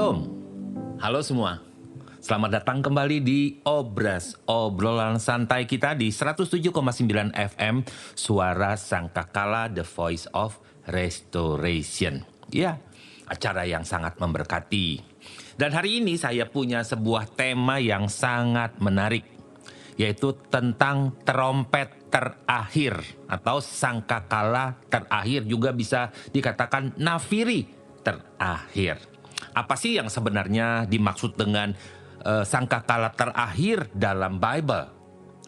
Shalom, halo semua. Selamat datang kembali di Obras, obrolan santai kita di 107,9 FM, Suara Sangkakala, The Voice of Restoration. Ya, acara yang sangat memberkati. Dan hari ini saya punya sebuah tema yang sangat menarik, yaitu tentang trompet terakhir atau sangkakala terakhir, juga bisa dikatakan nafiri terakhir. Apa sih yang sebenarnya dimaksud dengan sangkakala terakhir dalam Bible?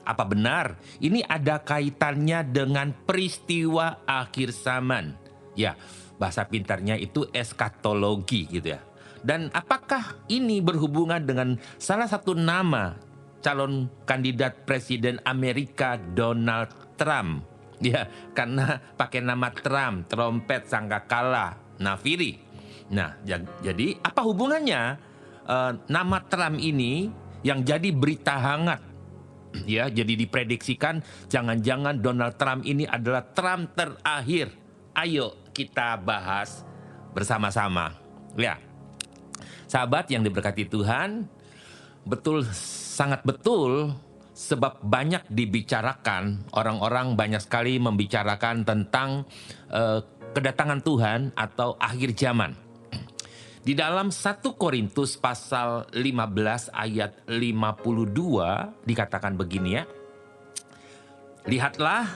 Apa benar ini ada kaitannya dengan peristiwa akhir zaman? Ya, bahasa pintarnya itu eskatologi gitu ya. Dan apakah ini berhubungan dengan salah satu nama calon kandidat presiden Amerika, Donald Trump? Ya, karena pakai nama Trump, trompet sangkakala nafiri. Nah, jadi apa hubungannya nama Trump ini yang jadi berita hangat? Ya, jadi diprediksikan jangan-jangan Donald Trump ini adalah Trump terakhir. Ayo kita bahas bersama-sama. Ya, sahabat yang diberkati Tuhan, betul, sangat betul, sebab banyak dibicarakan, orang-orang banyak sekali membicarakan tentang kedatangan Tuhan atau akhir zaman. Di dalam 1 Korintus pasal 15 ayat 52 dikatakan begini ya. Lihatlah,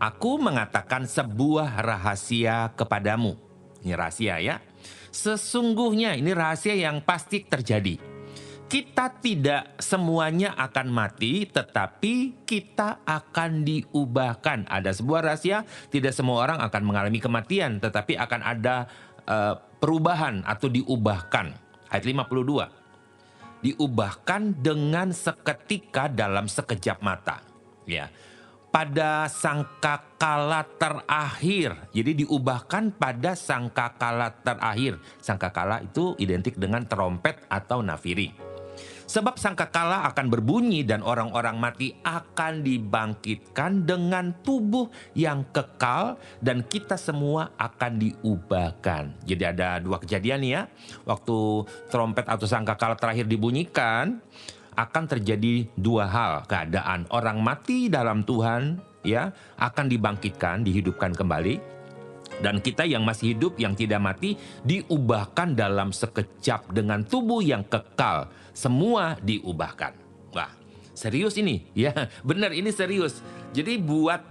aku mengatakan sebuah rahasia kepadamu. Ini rahasia ya. Sesungguhnya ini rahasia yang pasti terjadi. Kita tidak semuanya akan mati, tetapi kita akan diubahkan. Ada sebuah rahasia, tidak semua orang akan mengalami kematian, tetapi akan ada perubahan atau diubahkan. Ayat 52. Diubahkan dengan seketika dalam sekejap mata. Ya. Pada sangkakala terakhir. Jadi diubahkan pada sangkakala terakhir. Sangkakala itu identik dengan trompet atau nafiri. Sebab sangkakala akan berbunyi dan orang-orang mati akan dibangkitkan dengan tubuh yang kekal dan kita semua akan diubahkan. Jadi ada dua kejadian ya. Waktu trompet atau sangkakala terakhir dibunyikan, akan terjadi dua hal. Keadaan orang mati dalam Tuhan ya akan dibangkitkan, dihidupkan kembali. Dan kita yang masih hidup, yang tidak mati, diubahkan dalam sekejap dengan tubuh yang kekal. Semua diubahkan. Wah, serius ini. Ya, benar ini serius. Jadi buat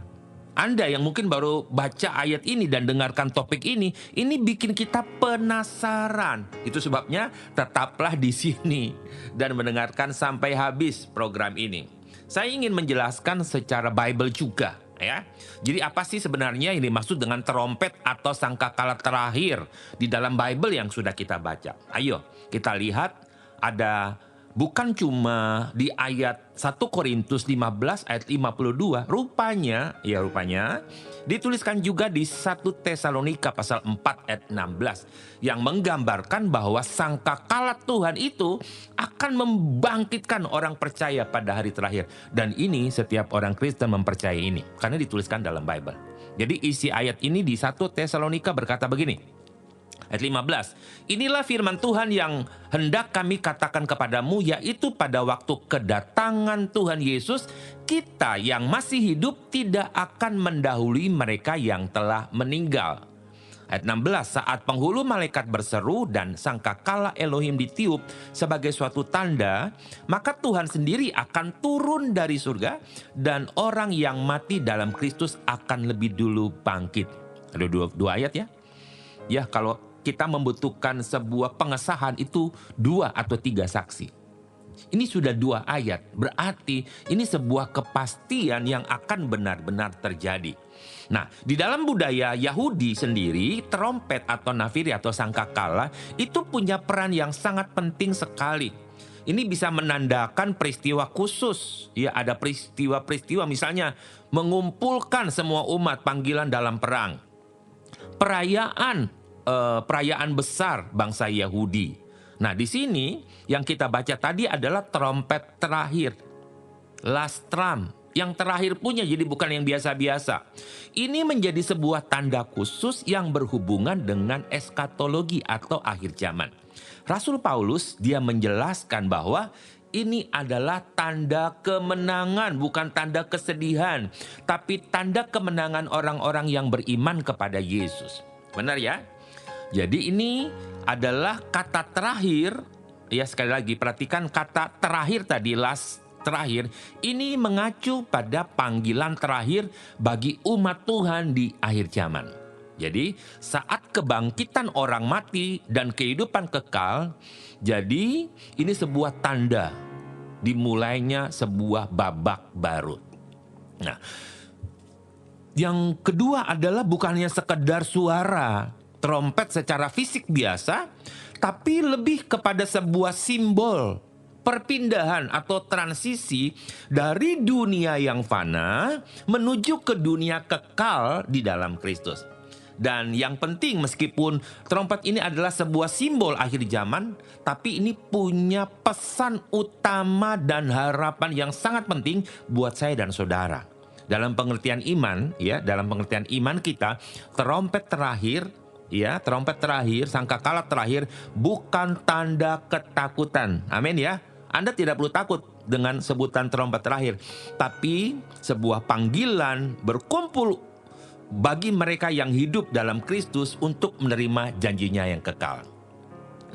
Anda yang mungkin baru baca ayat ini dan dengarkan topik ini bikin kita penasaran. Itu sebabnya tetaplah di sini dan mendengarkan sampai habis program ini. Saya ingin menjelaskan secara Bible juga. Ya, jadi apa sih sebenarnya yang dimaksud dengan trompet atau sangkakala terakhir di dalam Bible yang sudah kita baca? Ayo kita lihat, ada bukan cuma di ayat 1 Korintus 15 ayat 52, rupanya dituliskan juga di 1 Tesalonika pasal 4 ayat 16 yang menggambarkan bahwa sangkakala Tuhan itu akan membangkitkan orang percaya pada hari terakhir. Dan ini setiap orang Kristen mempercayai ini karena dituliskan dalam Bible. Jadi isi ayat ini di 1 Tesalonika berkata begini. Ayat 15, inilah firman Tuhan yang hendak kami katakan kepadamu, yaitu pada waktu kedatangan Tuhan Yesus, kita yang masih hidup tidak akan mendahului mereka yang telah meninggal. Ayat 16, saat penghulu malaikat berseru dan sangkakala Elohim ditiup sebagai suatu tanda, maka Tuhan sendiri akan turun dari surga dan orang yang mati dalam Kristus akan lebih dulu bangkit. Ada dua ayat ya. Ya, kalau kita membutuhkan sebuah pengesahan itu 2 atau 3 saksi. Ini sudah 2 ayat, berarti ini sebuah kepastian yang akan benar-benar terjadi. Nah, di dalam budaya Yahudi sendiri, trompet atau nafiri atau sangkakala itu punya peran yang sangat penting sekali. Ini bisa menandakan peristiwa khusus. Ya, ada peristiwa-peristiwa misalnya mengumpulkan semua umat panggilan dalam perang. Perayaan besar bangsa Yahudi. Nah, di sini yang kita baca tadi adalah trompet terakhir. Last trump. Yang terakhir punya, jadi bukan yang biasa-biasa. Ini menjadi sebuah tanda khusus yang berhubungan dengan eskatologi atau akhir zaman. Rasul Paulus dia menjelaskan bahwa ini adalah tanda kemenangan, bukan tanda kesedihan, tapi tanda kemenangan orang-orang yang beriman kepada Yesus. Benar ya? Jadi ini adalah kata terakhir, ya sekali lagi perhatikan kata terakhir tadi, last, terakhir, ini mengacu pada panggilan terakhir bagi umat Tuhan di akhir zaman. Jadi saat kebangkitan orang mati dan kehidupan kekal, jadi ini sebuah tanda dimulainya sebuah babak baru. Nah, yang kedua adalah bukannya sekedar suara trompet secara fisik biasa, tapi lebih kepada sebuah simbol perpindahan atau transisi dari dunia yang fana menuju ke dunia kekal di dalam Kristus. Dan yang penting, meskipun trompet ini adalah sebuah simbol akhir zaman, tapi ini punya pesan utama dan harapan yang sangat penting buat saya dan saudara. Dalam pengertian iman, ya, dalam pengertian iman kita, trompet terakhir, ya, trompet terakhir, sangkakala terakhir bukan tanda ketakutan. Amin ya. Anda tidak perlu takut dengan sebutan trompet terakhir, tapi sebuah panggilan berkumpul bagi mereka yang hidup dalam Kristus untuk menerima janjinya yang kekal.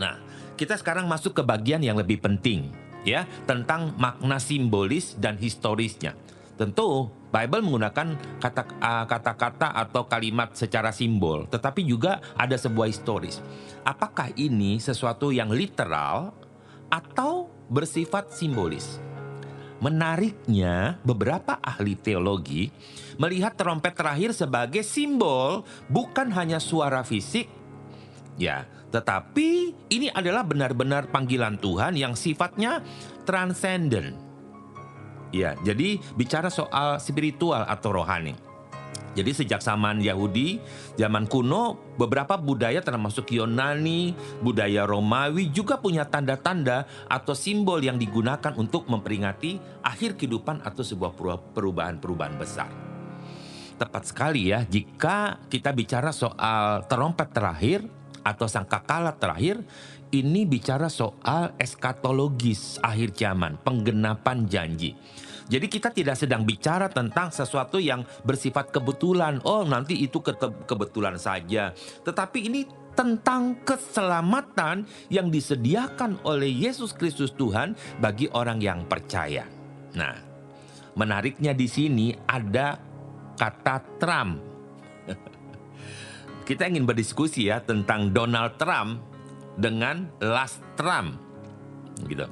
Nah, kita sekarang masuk ke bagian yang lebih penting, ya, tentang makna simbolis dan historisnya. Tentu Bible menggunakan kata-kata atau kalimat secara simbol, tetapi juga ada sebuah historis. Apakah ini sesuatu yang literal atau bersifat simbolis? Menariknya, beberapa ahli teologi melihat trompet terakhir sebagai simbol, bukan hanya suara fisik, ya, tetapi ini adalah benar-benar panggilan Tuhan yang sifatnya transcendent. Ya, jadi bicara soal spiritual atau rohani. Jadi sejak zaman Yahudi, zaman kuno, beberapa budaya termasuk Yunani, budaya Romawi juga punya tanda-tanda atau simbol yang digunakan untuk memperingati akhir kehidupan atau sebuah perubahan-perubahan besar. Tepat sekali ya, jika kita bicara soal trompet terakhir atau sangkakala terakhir, ini bicara soal eskatologis akhir zaman, penggenapan janji. Jadi kita tidak sedang bicara tentang sesuatu yang bersifat kebetulan. Oh, nanti itu kebetulan saja. Tetapi ini tentang keselamatan yang disediakan oleh Yesus Kristus Tuhan bagi orang yang percaya. Nah, menariknya di sini ada kata Trump. Kita ingin berdiskusi ya tentang Donald Trump dengan last Trump. Gitu.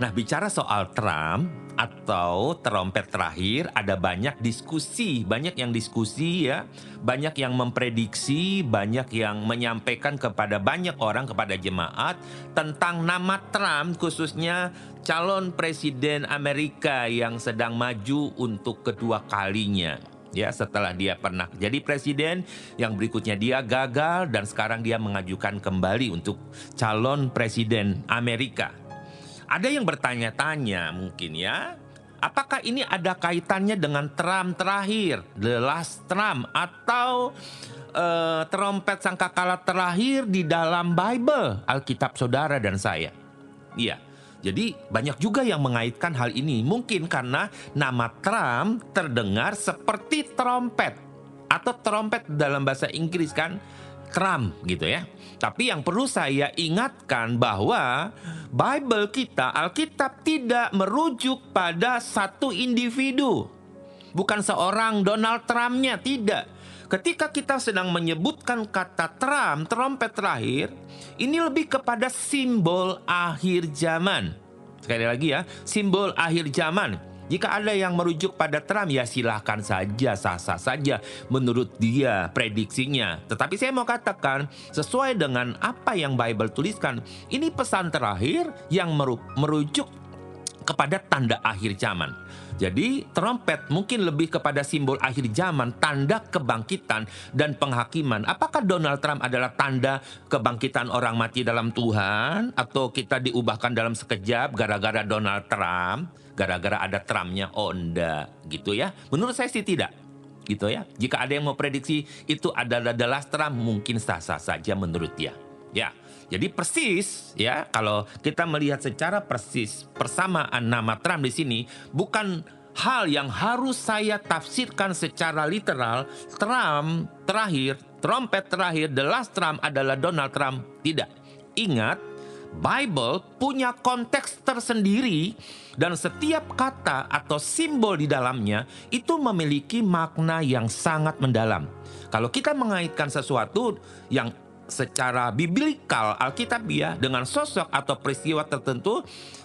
Nah, bicara soal Trump atau trompet terakhir, ada banyak diskusi, banyak yang diskusi ya, banyak yang memprediksi, banyak yang menyampaikan kepada banyak orang, kepada jemaat tentang nama Trump, khususnya calon presiden Amerika yang sedang maju untuk kedua kalinya. Ya, setelah dia pernah jadi presiden, yang berikutnya dia gagal dan sekarang dia mengajukan kembali untuk calon presiden Amerika. Ada yang bertanya-tanya mungkin ya, apakah ini ada kaitannya dengan Trump terakhir, the last Trump, atau trompet sangkakala terakhir di dalam Bible, Alkitab saudara dan saya? Iya, jadi banyak juga yang mengaitkan hal ini. Mungkin karena nama Trump terdengar seperti trompet, atau trompet dalam bahasa Inggris kan, Trump gitu ya. Tapi yang perlu saya ingatkan bahwa Bible kita, Alkitab tidak merujuk pada satu individu. Bukan seorang Donald Trump-nya, tidak. Ketika kita sedang menyebutkan kata Trump, trompet terakhir, ini lebih kepada simbol akhir zaman. Sekali lagi ya, simbol akhir zaman. Jika ada yang merujuk pada Trump, ya silahkan saja, sah-sah saja menurut dia prediksinya. Tetapi saya mau katakan, sesuai dengan apa yang Bible tuliskan, ini pesan terakhir yang merujuk kepada tanda akhir zaman. Jadi trompet mungkin lebih kepada simbol akhir zaman, tanda kebangkitan dan penghakiman. Apakah Donald Trump adalah tanda kebangkitan orang mati dalam Tuhan? Atau kita diubahkan dalam sekejap gara-gara Donald Trump? Gara-gara ada Trump-nya? Oh enggak, gitu ya. Menurut saya sih tidak, gitu ya. Jika ada yang mau prediksi itu adalah the last Trump, mungkin sah-sah saja menurut dia. Ya, Jadi persis ya, kalau kita melihat secara persis persamaan nama Trump di sini bukan hal yang harus saya tafsirkan secara literal. Trump terakhir, trompet terakhir, the last Trump adalah Donald Trump. Tidak. Ingat, Bible punya konteks tersendiri dan setiap kata atau simbol di dalamnya itu memiliki makna yang sangat mendalam. Kalau kita mengaitkan sesuatu yang secara biblikal Alkitabiah dengan sosok atau peristiwa tertentu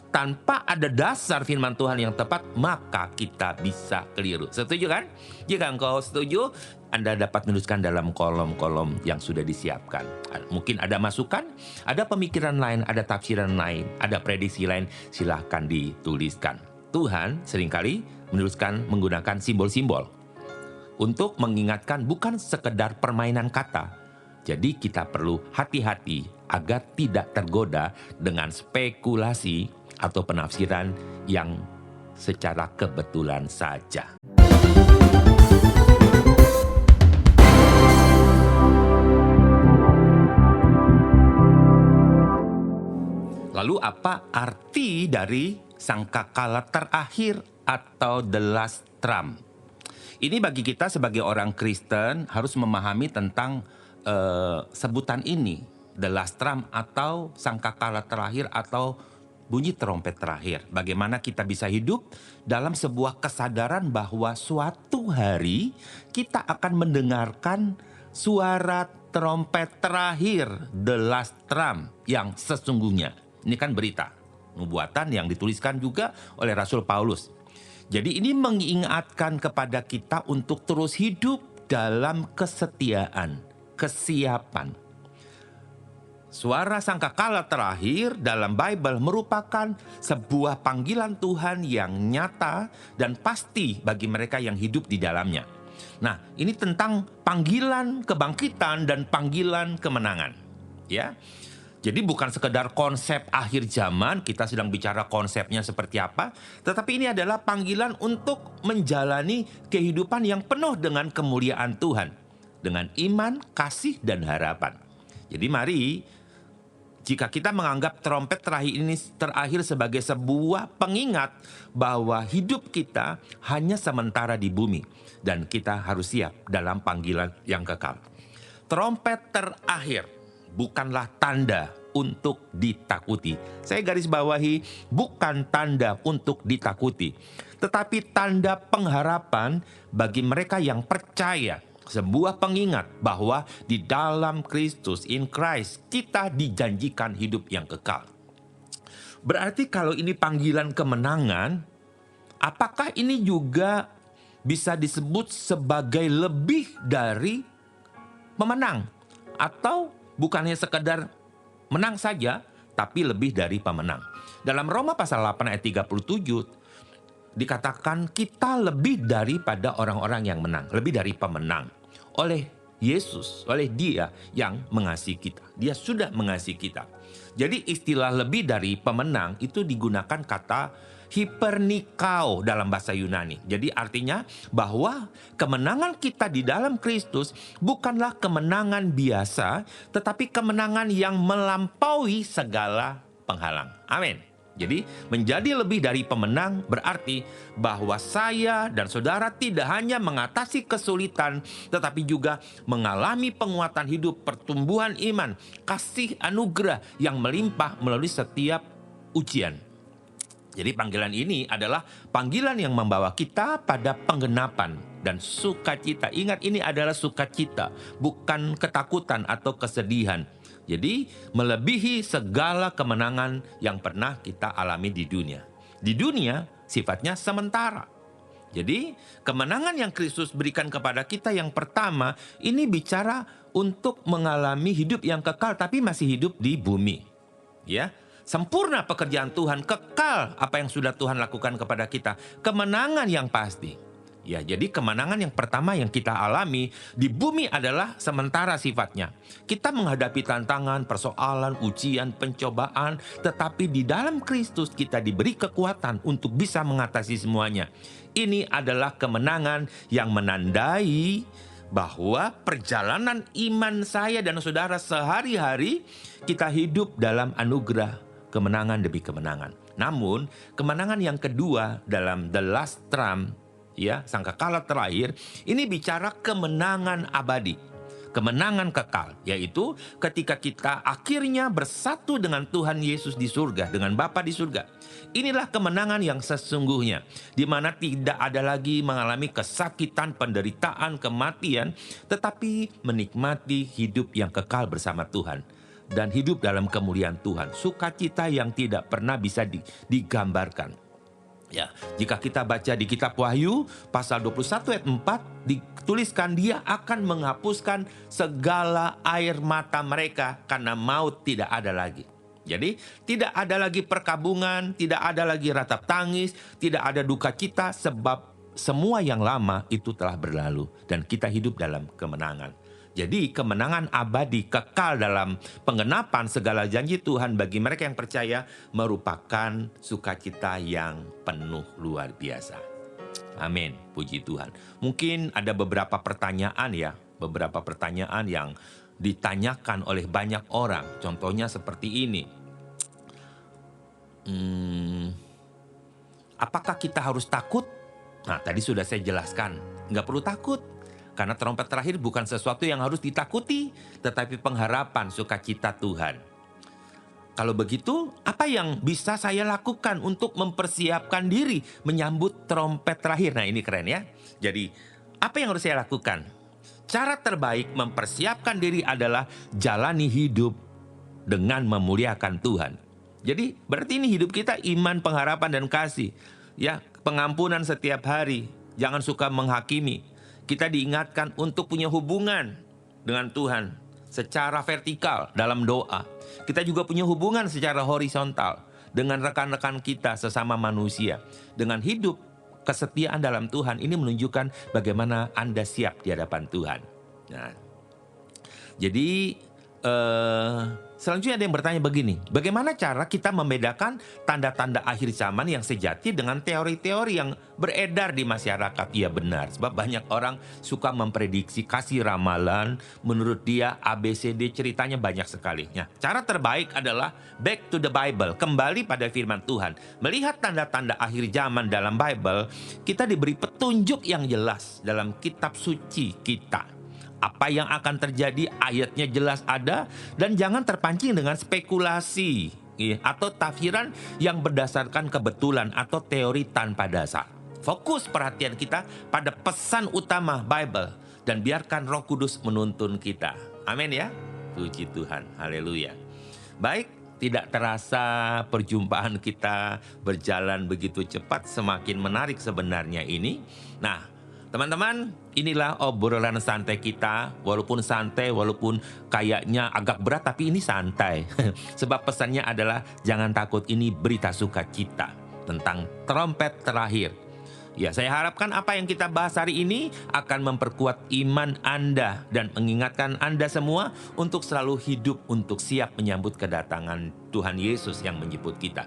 tanpa ada dasar firman Tuhan yang tepat, maka kita bisa keliru. Setuju kan? Jika engkau setuju, Anda dapat menuliskan dalam kolom-kolom yang sudah disiapkan. Mungkin ada masukan, ada pemikiran lain, ada tafsiran lain, ada prediksi lain, silahkan dituliskan. Tuhan seringkali menuliskan menggunakan simbol-simbol untuk mengingatkan bukan sekedar permainan kata. Jadi kita perlu hati-hati agar tidak tergoda dengan spekulasi atau penafsiran yang secara kebetulan saja. Lalu apa arti dari sangkakala terakhir atau the last trump? Ini bagi kita sebagai orang Kristen harus memahami tentang sebutan ini, the last trump atau sangkakala terakhir atau bunyi trompet terakhir. Bagaimana kita bisa hidup dalam sebuah kesadaran bahwa suatu hari kita akan mendengarkan suara trompet terakhir, the last trump yang sesungguhnya. Ini kan berita nubuatan yang dituliskan juga oleh Rasul Paulus. Jadi ini mengingatkan kepada kita untuk terus hidup dalam kesetiaan, kesiapan. Suara sangkakala terakhir dalam Bible merupakan sebuah panggilan Tuhan yang nyata dan pasti bagi mereka yang hidup di dalamnya. Nah, ini tentang panggilan kebangkitan dan panggilan kemenangan. Ya. Jadi bukan sekedar konsep akhir zaman, kita sedang bicara konsepnya seperti apa, tetapi ini adalah panggilan untuk menjalani kehidupan yang penuh dengan kemuliaan Tuhan, dengan iman, kasih, dan harapan. Jadi mari, jika kita menganggap trompet terakhir sebagai sebuah pengingat bahwa hidup kita hanya sementara di bumi, dan kita harus siap dalam panggilan yang kekal. Trompet terakhir bukanlah tanda untuk ditakuti. Saya garis bawahi, bukan tanda untuk ditakuti, tetapi tanda pengharapan bagi mereka yang percaya. Sebuah pengingat bahwa di dalam Kristus, in Christ, kita dijanjikan hidup yang kekal. Berarti kalau ini panggilan kemenangan, apakah ini juga bisa disebut sebagai lebih dari pemenang? Atau bukannya sekedar menang saja, tapi lebih dari pemenang. Dalam Roma pasal 8 ayat 37, dikatakan kita lebih daripada orang-orang yang menang, lebih dari pemenang. Oleh Yesus, oleh Dia yang mengasihi kita. Dia sudah mengasihi kita. Jadi istilah lebih dari pemenang itu digunakan kata hipernikao dalam bahasa Yunani. Jadi artinya bahwa kemenangan kita di dalam Kristus bukanlah kemenangan biasa, tetapi kemenangan yang melampaui segala penghalang. Amin. Jadi menjadi lebih dari pemenang berarti bahwa saya dan saudara tidak hanya mengatasi kesulitan, tetapi juga mengalami penguatan hidup, pertumbuhan iman, kasih anugerah yang melimpah melalui setiap ujian. Jadi panggilan ini adalah panggilan yang membawa kita pada penggenapan dan sukacita. Ingat, ini adalah sukacita, bukan ketakutan atau kesedihan. Jadi melebihi segala kemenangan yang pernah kita alami di dunia. Di dunia sifatnya sementara. Jadi kemenangan yang Kristus berikan kepada kita yang pertama ini bicara untuk mengalami hidup yang kekal tapi masih hidup di bumi. Ya. Sempurna pekerjaan Tuhan, kekal apa yang sudah Tuhan lakukan kepada kita. Kemenangan yang pasti. Ya, jadi kemenangan yang pertama yang kita alami di bumi adalah sementara sifatnya. Kita menghadapi tantangan, persoalan, ujian, pencobaan, tetapi di dalam Kristus kita diberi kekuatan untuk bisa mengatasi semuanya. Ini adalah kemenangan yang menandai bahwa perjalanan iman saya dan saudara sehari-hari kita hidup dalam anugerah kemenangan demi kemenangan. Namun, kemenangan yang kedua dalam The Last Trump, ya, sangkakala terakhir, ini bicara kemenangan abadi. Kemenangan kekal, yaitu ketika kita akhirnya bersatu dengan Tuhan Yesus di surga, dengan Bapa di surga. Inilah kemenangan yang sesungguhnya, di mana tidak ada lagi mengalami kesakitan, penderitaan, kematian, tetapi menikmati hidup yang kekal bersama Tuhan. Dan hidup dalam kemuliaan Tuhan, sukacita yang tidak pernah bisa digambarkan. Ya, jika kita baca di kitab Wahyu pasal 21 ayat 4 dituliskan dia akan menghapuskan segala air mata mereka karena maut tidak ada lagi. Jadi tidak ada lagi perkabungan, tidak ada lagi ratap tangis, tidak ada duka cita sebab semua yang lama itu telah berlalu dan kita hidup dalam kemenangan. Jadi kemenangan abadi kekal dalam penggenapan segala janji Tuhan bagi mereka yang percaya merupakan sukacita yang penuh luar biasa. Amin, puji Tuhan. Mungkin ada beberapa pertanyaan yang ditanyakan oleh banyak orang. Contohnya seperti ini. Apakah kita harus takut? Nah, tadi sudah saya jelaskan. Nggak perlu takut. Karena trompet terakhir bukan sesuatu yang harus ditakuti, tetapi pengharapan sukacita Tuhan. Kalau begitu, apa yang bisa saya lakukan untuk mempersiapkan diri menyambut trompet terakhir? Nah, ini keren ya. Jadi, apa yang harus saya lakukan? Cara terbaik mempersiapkan diri adalah jalani hidup dengan memuliakan Tuhan. Jadi, berarti ini hidup kita iman, pengharapan, dan kasih. Ya, pengampunan setiap hari. Jangan suka menghakimi. Kita diingatkan untuk punya hubungan dengan Tuhan secara vertikal dalam doa. Kita juga punya hubungan secara horizontal dengan rekan-rekan kita sesama manusia. Dengan hidup kesetiaan dalam Tuhan ini menunjukkan bagaimana Anda siap di hadapan Tuhan. Nah, jadi selanjutnya ada yang bertanya begini, bagaimana cara kita membedakan tanda-tanda akhir zaman yang sejati dengan teori-teori yang beredar di masyarakat? Ya benar, sebab banyak orang suka memprediksi, kasih ramalan, menurut dia ABCD ceritanya banyak sekali. Nah, cara terbaik adalah back to the Bible, kembali pada firman Tuhan. Melihat tanda-tanda akhir zaman dalam Bible, kita diberi petunjuk yang jelas dalam kitab suci kita. Apa yang akan terjadi, ayatnya jelas ada, dan jangan terpancing dengan spekulasi atau tafsiran yang berdasarkan kebetulan atau teori tanpa dasar. Fokus perhatian kita pada pesan utama Bible dan biarkan Roh Kudus menuntun kita. Amin ya. Puji Tuhan. Haleluya. Baik, tidak terasa perjumpaan kita berjalan begitu cepat, semakin menarik sebenarnya ini. Nah, teman-teman, inilah obrolan santai kita. Walaupun santai, walaupun kayaknya agak berat, tapi ini santai. Sebab pesannya adalah jangan takut, ini berita sukacita tentang trompet terakhir. Ya, saya harapkan apa yang kita bahas hari ini akan memperkuat iman Anda dan mengingatkan Anda semua untuk selalu hidup untuk siap menyambut kedatangan Tuhan Yesus yang menjemput kita.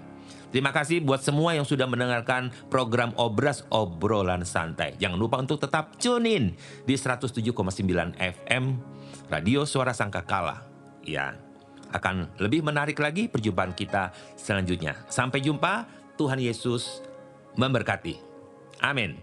Terima kasih buat semua yang sudah mendengarkan program Obras Obrolan Santai. Jangan lupa untuk tetap tune in di 107,9 FM Radio Suara Sangkakala. Ya, akan lebih menarik lagi perjumpaan kita selanjutnya. Sampai jumpa, Tuhan Yesus memberkati. Amin.